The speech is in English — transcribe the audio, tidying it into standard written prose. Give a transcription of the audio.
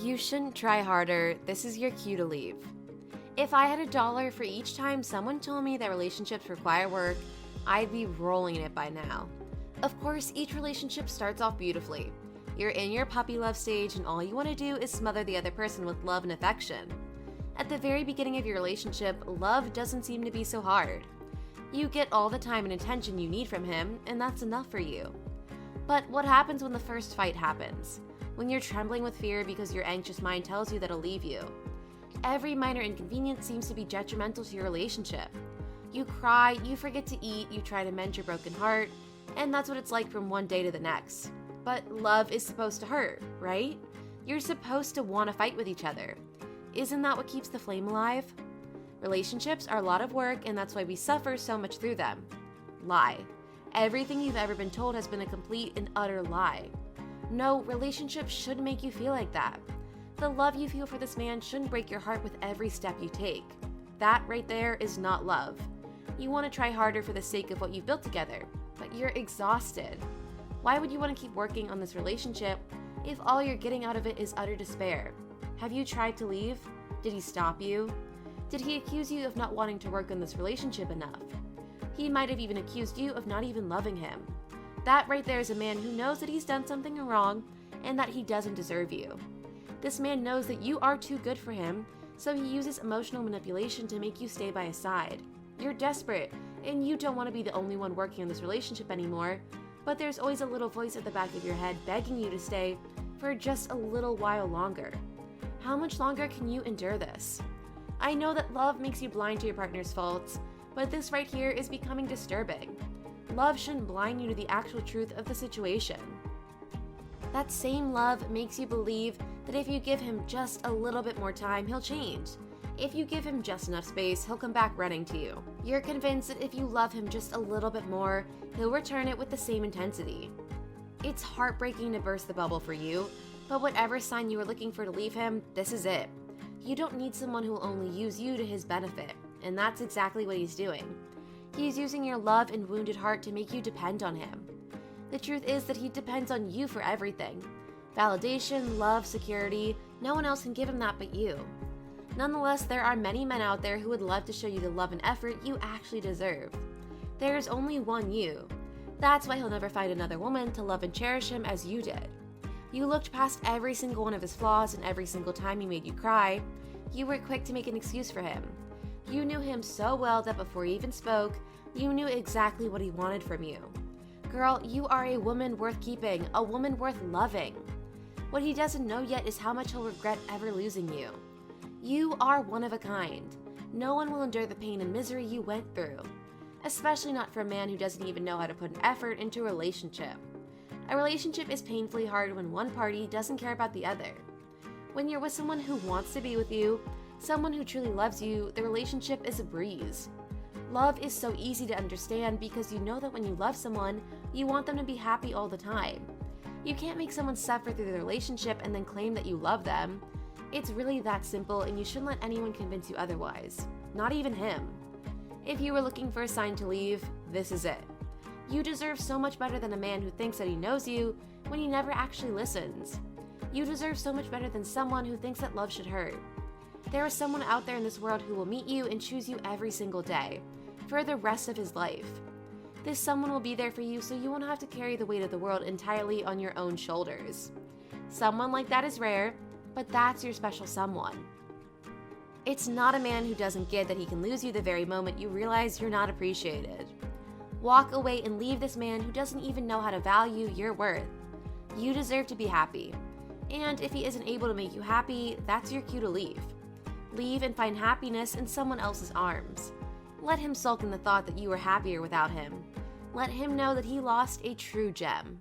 You shouldn't try harder. This is your cue to leave. If I had $1 for each time someone told me that relationships require work, I'd be rolling in it by now. Of course, each relationship starts off beautifully. You're in your puppy love stage and all you want to do is smother the other person with love and affection. At the very beginning of your relationship, love doesn't seem to be so hard. You get all the time and attention you need from him, and that's enough for you. But what happens when the first fight happens? When you're trembling with fear because your anxious mind tells you that it'll leave you. Every minor inconvenience seems to be detrimental to your relationship. You cry, you forget to eat, you try to mend your broken heart, and that's what it's like from one day to the next. But love is supposed to hurt, right? You're supposed to want to fight with each other. Isn't that what keeps the flame alive? Relationships are a lot of work, and that's why we suffer so much through them. Lie. Everything you've ever been told has been a complete and utter lie. No, relationships shouldn't make you feel like that. The love you feel for this man shouldn't break your heart with every step you take. That right there is not love. You want to try harder for the sake of what you've built together, but you're exhausted. Why would you want to keep working on this relationship if all you're getting out of it is utter despair? Have you tried to leave? Did he stop you? Did he accuse you of not wanting to work on this relationship enough? He might have even accused you of not even loving him. That right there is a man who knows that he's done something wrong and that he doesn't deserve you. This man knows that you are too good for him, so he uses emotional manipulation to make you stay by his side. You're desperate, and you don't want to be the only one working on this relationship anymore, but there's always a little voice at the back of your head begging you to stay for just a little while longer. How much longer can you endure this? I know that love makes you blind to your partner's faults, but this right here is becoming disturbing. Love shouldn't blind you to the actual truth of the situation. That same love makes you believe that if you give him just a little bit more time, he'll change. If you give him just enough space, he'll come back running to you. You're convinced that if you love him just a little bit more, he'll return it with the same intensity. It's heartbreaking to burst the bubble for you, but whatever sign you were looking for to leave him, this is it. You don't need someone who will only use you to his benefit, and that's exactly what he's doing. He's using your love and wounded heart to make you depend on him. The truth is that he depends on you for everything. Validation, love, security, no one else can give him that but you. Nonetheless, there are many men out there who would love to show you the love and effort you actually deserve. There's only one you. That's why he'll never find another woman to love and cherish him as you did. You looked past every single one of his flaws, and every single time he made you cry, you were quick to make an excuse for him. You knew him so well that before he even spoke, you knew exactly what he wanted from you. Girl, you are a woman worth keeping, a woman worth loving. What he doesn't know yet is how much he'll regret ever losing you. You are one of a kind. No one will endure the pain and misery you went through, especially not for a man who doesn't even know how to put an effort into a relationship. A relationship is painfully hard when one party doesn't care about the other. When you're with someone who wants to be with you, someone who truly loves you, the relationship is a breeze. Love is so easy to understand because you know that when you love someone, you want them to be happy all the time. You can't make someone suffer through the relationship and then claim that you love them. It's really that simple, and you shouldn't let anyone convince you otherwise. Not even him. If you were looking for a sign to leave, this is it. You deserve so much better than a man who thinks that he knows you when he never actually listens. You deserve so much better than someone who thinks that love should hurt. There is someone out there in this world who will meet you and choose you every single day, for the rest of his life. This someone will be there for you so you won't have to carry the weight of the world entirely on your own shoulders. Someone like that is rare, but that's your special someone. It's not a man who doesn't get that he can lose you the very moment you realize you're not appreciated. Walk away and leave this man who doesn't even know how to value your worth. You deserve to be happy. And if he isn't able to make you happy, that's your cue to leave. Leave and find happiness in someone else's arms. Let him sulk in the thought that you were happier without him. Let him know that he lost a true gem.